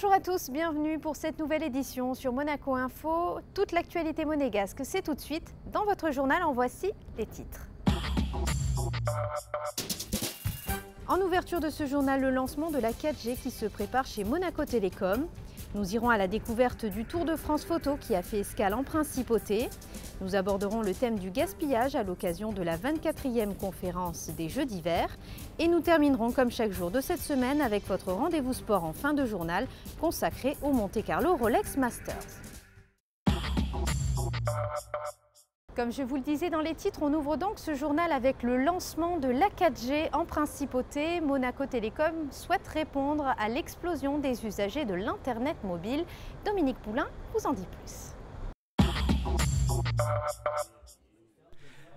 Bonjour à tous, bienvenue pour cette nouvelle édition sur Monaco Info. Toute l'actualité monégasque, c'est tout de suite. Dans votre journal, en voici les titres. En ouverture de ce journal, le lancement de la 4G qui se prépare chez Monaco Télécom. Nous irons à la découverte du Tour de France Photo qui a fait escale en Principauté. Nous aborderons le thème du gaspillage à l'occasion de la 24e conférence des Jeux d'hiver. Et nous terminerons comme chaque jour de cette semaine avec votre rendez-vous sport en fin de journal consacré au Monte-Carlo Rolex Masters. Comme je vous le disais dans les titres, on ouvre donc ce journal avec le lancement de la 4G en Principauté. Monaco Télécom souhaite répondre à l'explosion des usagers de l'Internet mobile. Dominique Poulain vous en dit plus.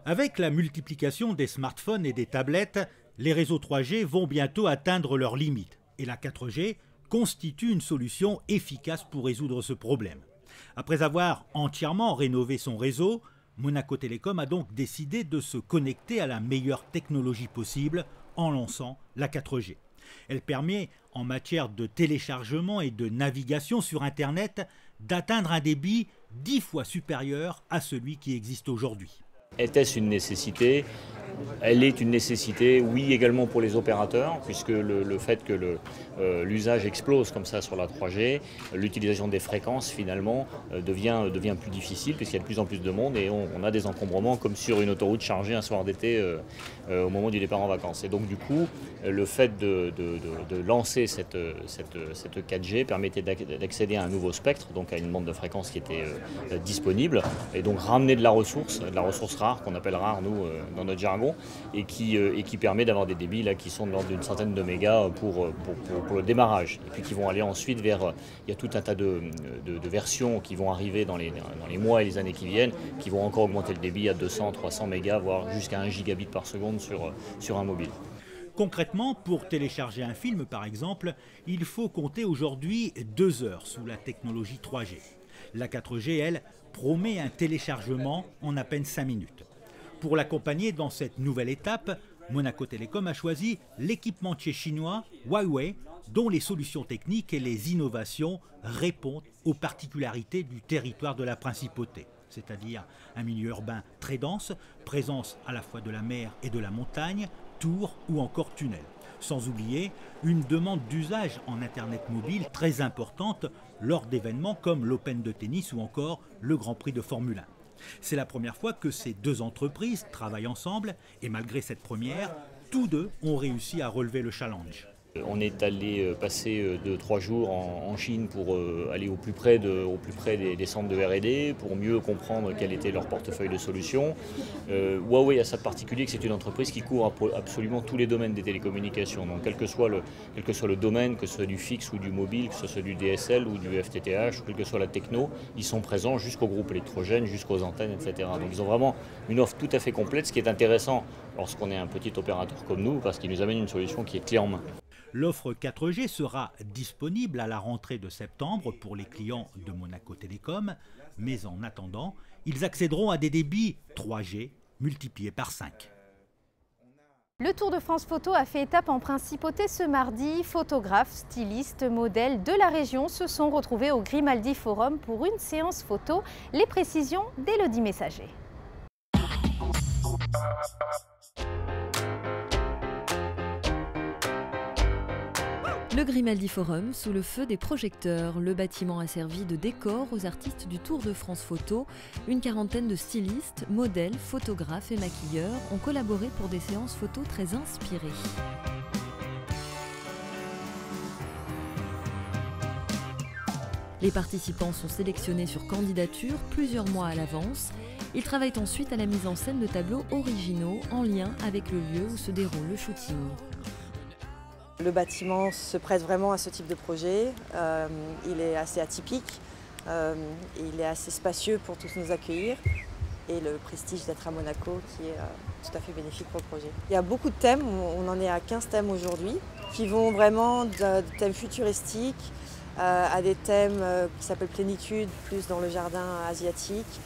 Avec la multiplication des smartphones et des tablettes, les réseaux 3G vont bientôt atteindre leurs limites. Et la 4G constitue une solution efficace pour résoudre ce problème. Après avoir entièrement rénové son réseau, Monaco Télécom a donc décidé de se connecter à la meilleure technologie possible en lançant la 4G. Elle permet, en matière de téléchargement et de navigation sur Internet, d'atteindre un débit 10 fois supérieur à celui qui existe aujourd'hui. Était-ce une nécessité ? Elle est une nécessité, oui, également pour les opérateurs, puisque le fait que l'usage explose comme ça sur la 3G, l'utilisation des fréquences finalement devient plus difficile, puisqu'il y a de plus en plus de monde et on a des encombrements comme sur une autoroute chargée un soir d'été au moment du départ en vacances. Et donc du coup, le fait de lancer cette 4G permettait d'accéder à un nouveau spectre, donc à une bande de fréquences qui était disponible, et donc ramener de la ressource rare, qu'on appelle rare nous dans notre jargon, et qui permet d'avoir des débits là, qui sont de l'ordre d'une centaine de mégas pour le démarrage, et puis qui vont aller ensuite vers, il y a tout un tas de versions qui vont arriver dans les mois et les années qui viennent, qui vont encore augmenter le débit à 200, 300 mégas, voire jusqu'à 1 gigabit par seconde sur un mobile. Concrètement, pour télécharger un film par exemple, il faut compter aujourd'hui 2 heures sous la technologie 3G. La 4G, elle, promet un téléchargement en à peine 5 minutes. Pour l'accompagner dans cette nouvelle étape, Monaco Télécom a choisi l'équipementier chinois Huawei, dont les solutions techniques et les innovations répondent aux particularités du territoire de la Principauté, c'est-à-dire un milieu urbain très dense, présence à la fois de la mer et de la montagne, tours ou encore tunnels. Sans oublier une demande d'usage en Internet mobile très importante lors d'événements comme l'Open de tennis ou encore le Grand Prix de Formule 1. C'est la première fois que ces deux entreprises travaillent ensemble et malgré cette première, tous deux ont réussi à relever le challenge. On est allé passer 2-3 jours en Chine pour aller au plus près des centres de R&D, pour mieux comprendre quel était leur portefeuille de solutions. Huawei a ça de particulier que c'est une entreprise qui couvre absolument tous les domaines des télécommunications. Donc quel que soit le domaine, que ce soit du fixe ou du mobile, que ce soit du DSL ou du FTTH, ou quelle que soit la techno, ils sont présents jusqu'au groupe électrogène, jusqu'aux antennes, etc. Donc ils ont vraiment une offre tout à fait complète, ce qui est intéressant lorsqu'on est un petit opérateur comme nous, parce qu'ils nous amènent une solution qui est clé en main. L'offre 4G sera disponible à la rentrée de septembre pour les clients de Monaco Télécom, mais en attendant, ils accéderont à des débits 3G multipliés par 5. Le Tour de France Photo a fait étape en Principauté ce mardi. Photographes, stylistes, modèles de la région se sont retrouvés au Grimaldi Forum pour une séance photo. Les précisions d'Élodie Messager. Le Grimaldi Forum sous le feu des projecteurs. Le bâtiment a servi de décor aux artistes du Tour de France Photo. Une quarantaine de stylistes, modèles, photographes et maquilleurs ont collaboré pour des séances photos très inspirées. Les participants sont sélectionnés sur candidature plusieurs mois à l'avance. Ils travaillent ensuite à la mise en scène de tableaux originaux en lien avec le lieu où se déroule le shooting. Le bâtiment se prête vraiment à ce type de projet. Il est assez atypique, il est assez spacieux pour tous nous accueillir et le prestige d'être à Monaco qui est tout à fait bénéfique pour le projet. Il y a beaucoup de thèmes, on en est à 15 thèmes aujourd'hui, qui vont vraiment de thèmes futuristiques à des thèmes qui s'appellent plénitude, plus dans le jardin asiatique,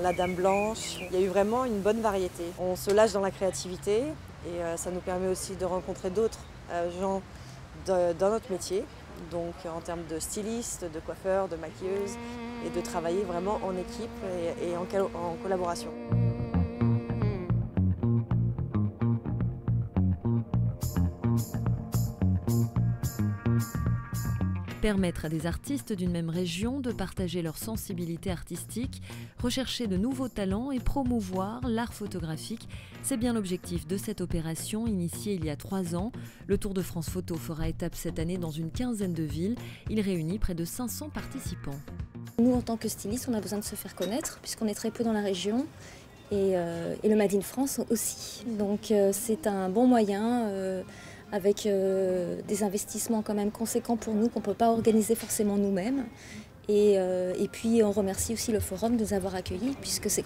la Dame Blanche. Il y a eu vraiment une bonne variété. On se lâche dans la créativité et ça nous permet aussi de rencontrer d'autres gens dans notre métier donc en termes de styliste, de coiffeur, de maquilleuse, et de travailler vraiment en équipe et en collaboration. Permettre à des artistes d'une même région de partager leur sensibilité artistique, rechercher de nouveaux talents et promouvoir l'art photographique, c'est bien l'objectif de cette opération initiée il y a 3 ans. Le Tour de France Photo fera étape cette année dans une quinzaine de villes. Il réunit près de 500 participants. Nous, en tant que stylistes, on a besoin de se faire connaître puisqu'on est très peu dans la région et le Made in France aussi. Donc c'est un bon moyen avec des investissements quand même conséquents pour nous qu'on ne peut pas organiser forcément nous-mêmes. Et puis on remercie aussi le Forum de nous avoir accueillis puisque c'est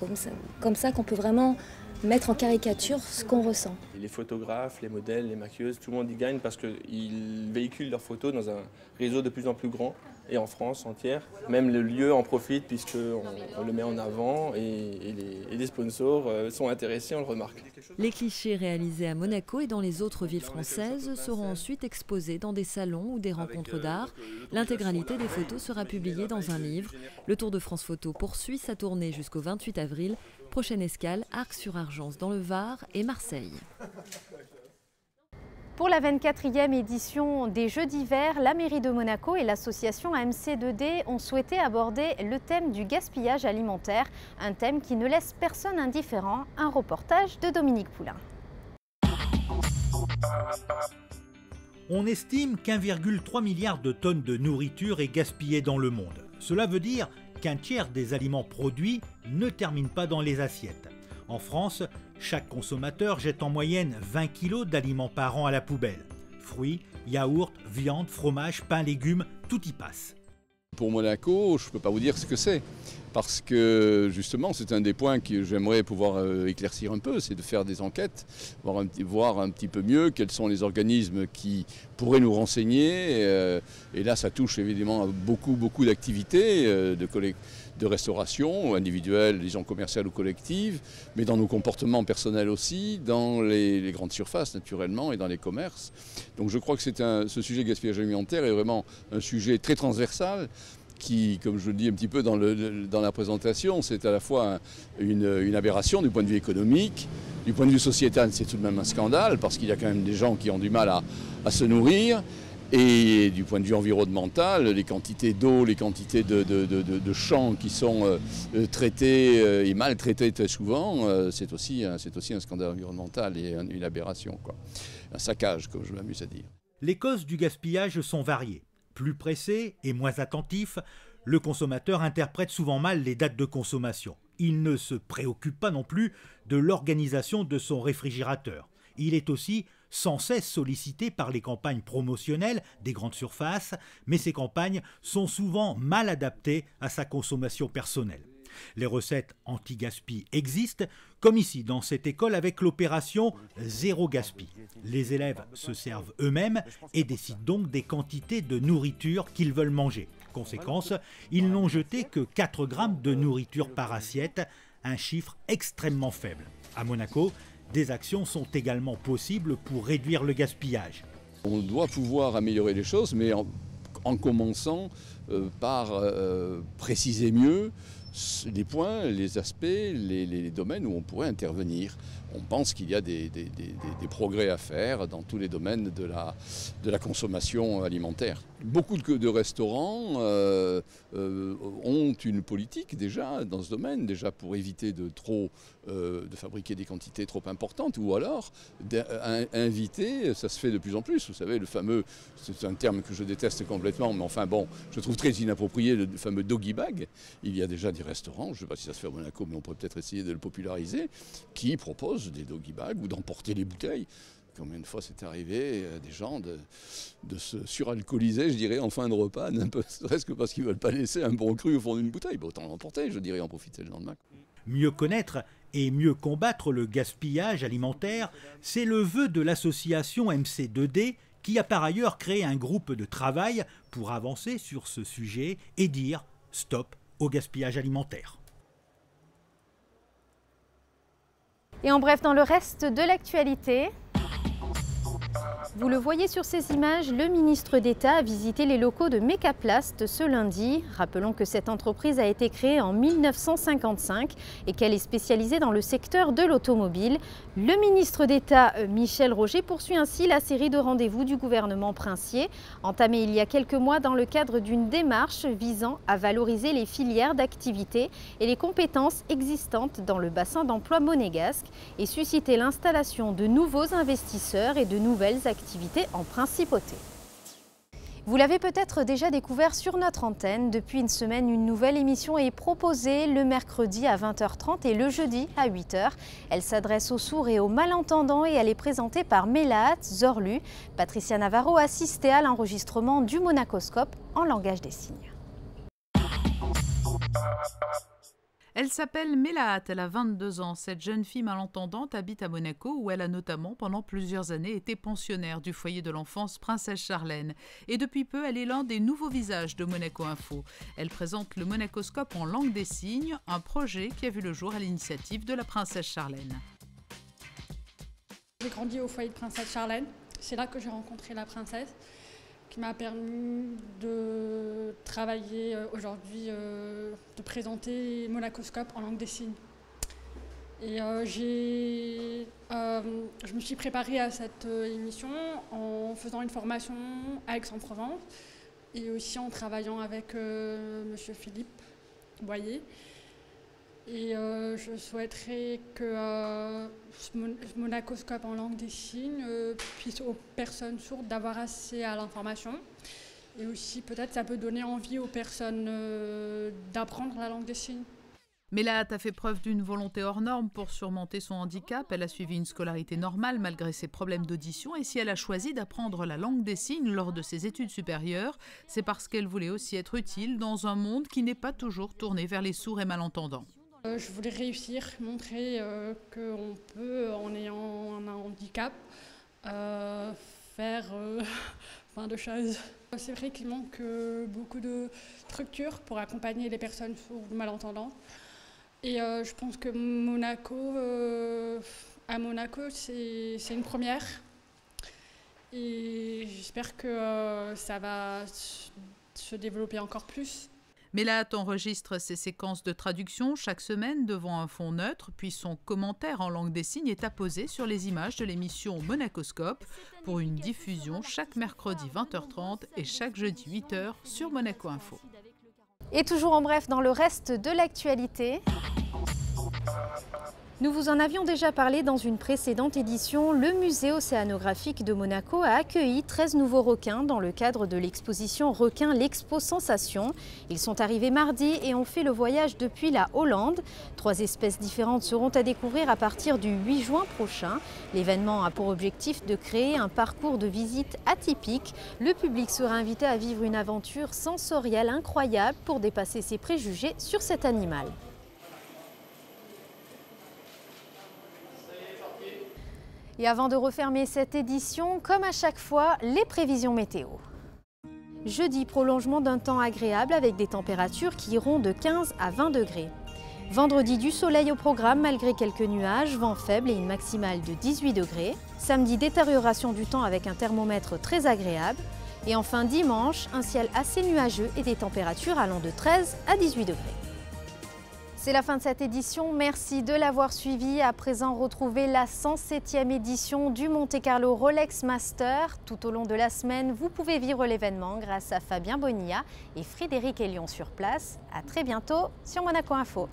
comme ça qu'on peut vraiment mettre en caricature ce qu'on ressent. Les photographes, les modèles, les maquilleuses, tout le monde y gagne parce qu'ils véhiculent leurs photos dans un réseau de plus en plus grand et en France entière. Même le lieu en profite puisqu'on le met en avant et les sponsors sont intéressés, on le remarque. Les clichés réalisés à Monaco et dans les autres villes françaises seront ensuite exposés dans des salons ou des rencontres d'art. L'intégralité des photos sera publiée dans un livre. Le Tour de France Photo poursuit sa tournée jusqu'au 28 avril. Prochaine escale, Arc-sur-Argence dans le Var et Marseille. Pour la 24e édition des Jeux d'hiver, la mairie de Monaco et l'association AMC2D ont souhaité aborder le thème du gaspillage alimentaire, un thème qui ne laisse personne indifférent. Un reportage de Dominique Poulain. On estime qu'1,3 milliard de tonnes de nourriture est gaspillée dans le monde. Cela veut dire qu'un tiers des aliments produits ne termine pas dans les assiettes. En France, chaque consommateur jette en moyenne 20 kg d'aliments par an à la poubelle. Fruits, yaourts, viande, fromage, pain, légumes, tout y passe. Pour Monaco, je ne peux pas vous dire ce que c'est, parce que justement c'est un des points que j'aimerais pouvoir éclaircir un peu, c'est de faire des enquêtes, voir un petit peu mieux quels sont les organismes qui pourraient nous renseigner. Et là ça touche évidemment à beaucoup d'activités, de restauration, individuelle, disons commerciale ou collective, mais dans nos comportements personnels aussi, dans les grandes surfaces naturellement et dans les commerces. Donc je crois que ce sujet gaspillage alimentaire est vraiment un sujet très transversal qui, comme je le dis un petit peu dans la présentation, c'est à la fois une aberration du point de vue économique, du point de vue sociétal c'est tout de même un scandale parce qu'il y a quand même des gens qui ont du mal à se nourrir. Et du point de vue environnemental, les quantités d'eau, les quantités de champs qui sont traités et maltraités très souvent, c'est aussi un scandale environnemental et une aberration, quoi. Un saccage, comme je m'amuse à dire. Les causes du gaspillage sont variées. Plus pressé et moins attentif, le consommateur interprète souvent mal les dates de consommation. Il ne se préoccupe pas non plus de l'organisation de son réfrigérateur. Il est aussi sans cesse sollicité par les campagnes promotionnelles des grandes surfaces, mais ces campagnes sont souvent mal adaptées à sa consommation personnelle. Les recettes anti-gaspi existent, comme ici dans cette école avec l'opération Zéro Gaspi. Les élèves se servent eux-mêmes et décident donc des quantités de nourriture qu'ils veulent manger. Conséquence, ils n'ont jeté que 4 grammes de nourriture par assiette, un chiffre extrêmement faible. À Monaco, des actions sont également possibles pour réduire le gaspillage. On doit pouvoir améliorer les choses, mais en commençant par préciser mieux les points, les aspects, les domaines où on pourrait intervenir. On pense qu'il y a des progrès à faire dans tous les domaines de la consommation alimentaire. Beaucoup de restaurants ont une politique déjà dans ce domaine, déjà pour éviter de fabriquer des quantités trop importantes, ou alors inviter, ça se fait de plus en plus, vous savez, le fameux, c'est un terme que je déteste complètement, mais enfin bon, je trouve très inapproprié, le fameux doggy bag. Il y a déjà des restaurants, je ne sais pas si ça se fait à Monaco, mais on pourrait peut-être essayer de le populariser, qui proposent des doggy bags ou d'emporter les bouteilles. Combien de fois c'est arrivé des gens de se suralcooliser, je dirais, en fin de repas, presque parce qu'ils ne veulent pas laisser un bon cru au fond d'une bouteille. Autant l'emporter, je dirais, en profiter le lendemain. Mieux connaître et mieux combattre le gaspillage alimentaire, c'est le vœu de l'association MC2D qui a par ailleurs créé un groupe de travail pour avancer sur ce sujet et dire stop au gaspillage alimentaire. Et en bref, dans le reste de l'actualité, Vous le voyez sur ces images, le ministre d'État a visité les locaux de Mecaplast ce lundi. Rappelons que cette entreprise a été créée en 1955 et qu'elle est spécialisée dans le secteur de l'automobile. Le ministre d'État Michel Roger poursuit ainsi la série de rendez-vous du gouvernement princier, entamée il y a quelques mois dans le cadre d'une démarche visant à valoriser les filières d'activité et les compétences existantes dans le bassin d'emploi monégasque et susciter l'installation de nouveaux investisseurs et de nouvelles activités en principauté. Vous l'avez peut-être déjà découvert sur notre antenne. Depuis une semaine, une nouvelle émission est proposée le mercredi à 20h30 et le jeudi à 8h. Elle s'adresse aux sourds et aux malentendants et elle est présentée par Mélaat Zorlu. Patricia Navarro assistait à l'enregistrement du Monacoscope en langage des signes. Elle s'appelle Mélaat, elle a 22 ans. Cette jeune fille malentendante habite à Monaco où elle a notamment pendant plusieurs années été pensionnaire du foyer de l'enfance Princesse Charlène. Et depuis peu, elle est l'un des nouveaux visages de Monaco Info. Elle présente le Monacoscope en langue des signes, un projet qui a vu le jour à l'initiative de la Princesse Charlène. J'ai grandi au foyer de Princesse Charlène. C'est là que j'ai rencontré la princesse, qui m'a permis de travailler aujourd'hui, de présenter Monacoscope en langue des signes. Et je me suis préparée à cette émission en faisant une formation à Aix-en-Provence et aussi en travaillant avec monsieur Philippe Boyer. Et je souhaiterais que ce Monacoscope en langue des signes puisse aux personnes sourdes d'avoir accès à l'information. Et aussi peut-être ça peut donner envie aux personnes d'apprendre la langue des signes. Mélaat a fait preuve d'une volonté hors norme pour surmonter son handicap. Elle a suivi une scolarité normale malgré ses problèmes d'audition. Et si elle a choisi d'apprendre la langue des signes lors de ses études supérieures, c'est parce qu'elle voulait aussi être utile dans un monde qui n'est pas toujours tourné vers les sourds et malentendants. Je voulais réussir, montrer qu'on peut, en ayant un handicap, faire plein de choses. C'est vrai qu'il manque beaucoup de structures pour accompagner les personnes sourdes ou malentendantes. Et je pense que à Monaco, c'est une première. Et j'espère que ça va se développer encore plus. Mélaat enregistre ses séquences de traduction chaque semaine devant un fond neutre, puis son commentaire en langue des signes est apposé sur les images de l'émission Monacoscope pour une diffusion chaque mercredi 20h30 et chaque jeudi 8h sur Monaco Info. Et toujours en bref dans le reste de l'actualité. Nous vous en avions déjà parlé dans une précédente édition. Le musée océanographique de Monaco a accueilli 13 nouveaux requins dans le cadre de l'exposition Requins l'Expo Sensation. Ils sont arrivés mardi et ont fait le voyage depuis la Hollande. 3 espèces différentes seront à découvrir à partir du 8 juin prochain. L'événement a pour objectif de créer un parcours de visite atypique. Le public sera invité à vivre une aventure sensorielle incroyable pour dépasser ses préjugés sur cet animal. Et avant de refermer cette édition, comme à chaque fois, les prévisions météo. Jeudi, prolongement d'un temps agréable avec des températures qui iront de 15 à 20 degrés. Vendredi, du soleil au programme malgré quelques nuages, vent faible et une maximale de 18 degrés. Samedi, détérioration du temps avec un thermomètre très agréable. Et enfin dimanche, un ciel assez nuageux et des températures allant de 13 à 18 degrés. C'est la fin de cette édition, merci de l'avoir suivi. À présent, retrouvez la 107e édition du Monte Carlo Rolex Master. Tout au long de la semaine, vous pouvez vivre l'événement grâce à Fabien Bonilla et Frédéric Elion sur place. À très bientôt sur Monaco Info.